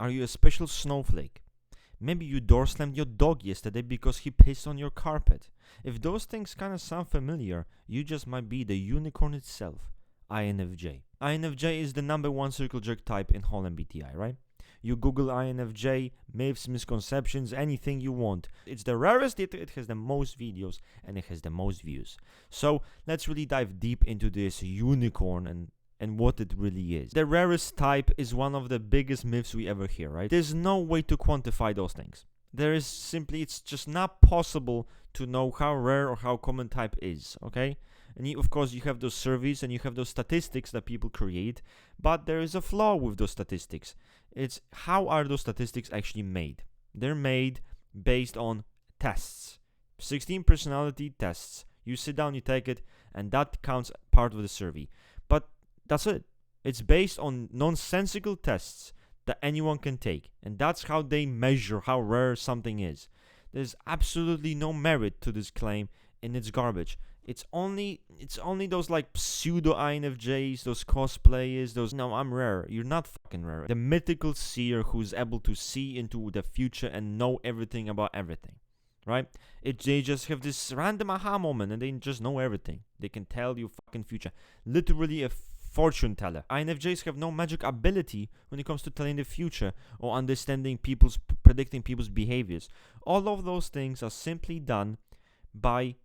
Are you a special snowflake? Maybe you doorslammed your dog yesterday because he pissed on your carpet. If those things kind of sound familiar, you just might be the unicorn itself, INFJ. INFJ is the #1 circle jerk type in whole MBTI, right? You Google INFJ, myths, misconceptions, anything you want. It's the rarest, it has the most videos, and it has the most views. So let's really dive deep into this unicorn and what it really is. The rarest type is one of the biggest myths we ever hear, right? There's no way to quantify those things. It's just not possible to know how rare or how common type is, okay? And of course, you have those surveys and you have those statistics that people create, but there is a flaw with those statistics. It's how are those statistics actually made? They're made based on tests. 16 personality tests. You sit down, you take it, and that counts part of the survey. But that's it. It's based on nonsensical tests that anyone can take, and that's how they measure how rare something is. There's absolutely no merit to this claim, and it's garbage. It's only those like pseudo INFJs, those cosplayers, no, I'm rare. You're not fucking rare. The mythical seer who's able to see into the future and know everything about everything, right? They just have this random aha moment and they just know everything. They can tell you fucking future. Literally a fortune teller. INFJs have no magic ability when it comes to telling the future or predicting people's behaviors. All of those things are simply done by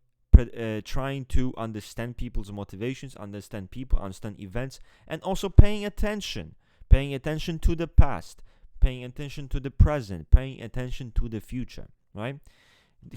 trying to understand people's motivations, understand people, understand events, and also paying attention to the past, paying attention to the present, paying attention to the future, right?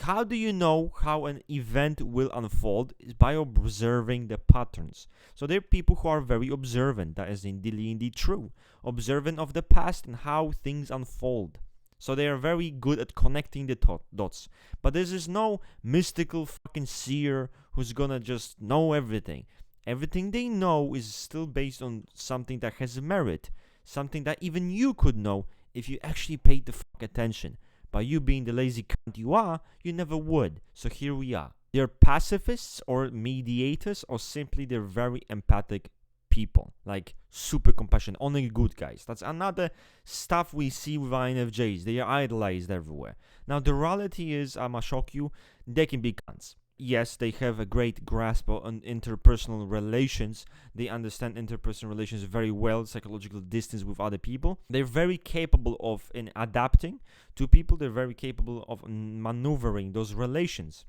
How do you know how an event will unfold? Is by observing the patterns. So there are people who are very observant. That is indeed true. Observant of the past and how things unfold. So they are very good at connecting the dots. But there is no mystical fucking seer who's gonna just know everything. Everything they know is still based on something that has merit. Something that even you could know if you actually paid the fuck attention. By you being the lazy cunt you are, you never would. So here we are. They're pacifists or mediators, or simply they're very empathic people. Like super compassionate, only good guys. That's another stuff we see with INFJs. They are idolized everywhere. Now the reality is, I'ma shock you, they can be cunts. Yes, they have a great grasp on interpersonal relations. They understand interpersonal relations very well, psychological distance with other people. They're very capable of adapting to people. They're very capable of maneuvering those relations.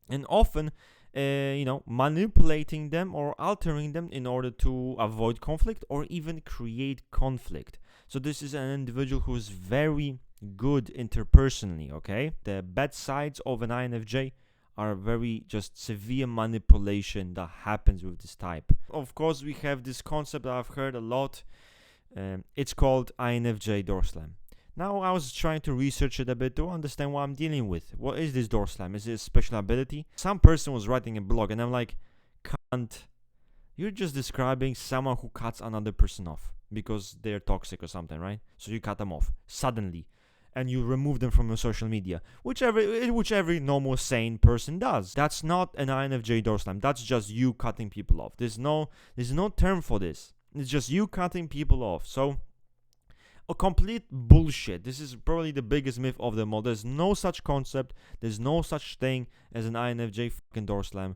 And often, manipulating them or altering them in order to avoid conflict or even create conflict. So this is an individual who is very good interpersonally, okay? The bad sides of an INFJ are very just severe manipulation that happens with this type. Of course, we have this concept that I've heard a lot. It's called INFJ doorslam. Now, I was trying to research it a bit to understand what I'm dealing with. What is this doorslam? Is it a special ability? Some person was writing a blog and I'm like, cunt, you're just describing someone who cuts another person off because they're toxic or something, right? So you cut them off suddenly. And you remove them from your social media, which every normal sane person does. That's not an INFJ doorslam. That's just you cutting people off. There's no term for this. It's just you cutting people off. So, a complete bullshit. This is probably the biggest myth of them all. There's no such concept. There's no such thing as an INFJ fucking doorslam.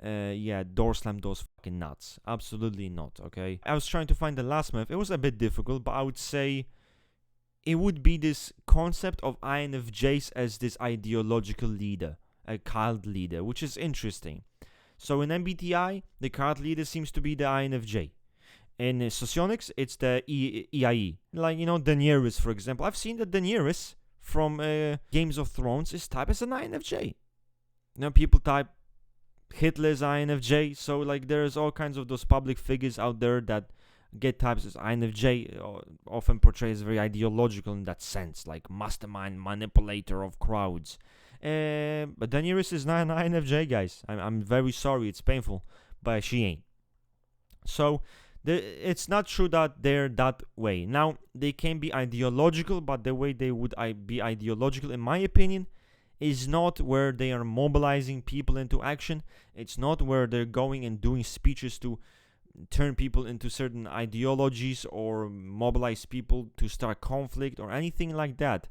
Doorslam those fucking nuts. Absolutely not. Okay. I was trying to find the last myth. It was a bit difficult, but I would say it would be this concept of INFJs as this ideological leader, a cult leader, which is interesting. So in MBTI, the cult leader seems to be the INFJ. In Socionics, it's the EIE. Like, Daenerys, for example. I've seen that Daenerys from Games of Thrones is typed as an INFJ. People type Hitler's INFJ. So, like, there's all kinds of those public figures out there that get types as INFJ, often portrayed as very ideological in that sense, like mastermind, manipulator of crowds. But Daenerys is not an INFJ, guys. I'm very sorry, it's painful, but she ain't. So it's not true that they're that way. Now, they can be ideological, but the way they would be ideological, in my opinion, is not where they are mobilizing people into action. It's not where they're going and doing speeches to turn people into certain ideologies or mobilize people to start conflict or anything like that.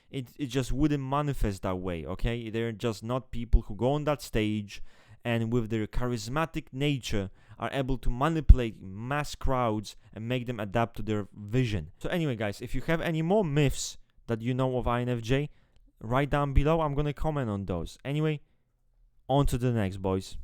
It just wouldn't manifest that way, okay? They're just not people who go on that stage and with their charismatic nature are able to manipulate mass crowds and make them adapt to their vision. So anyway, guys, if you have any more myths that you know of INFJ, write down below. I'm gonna comment on those. Anyway, on to the next, boys.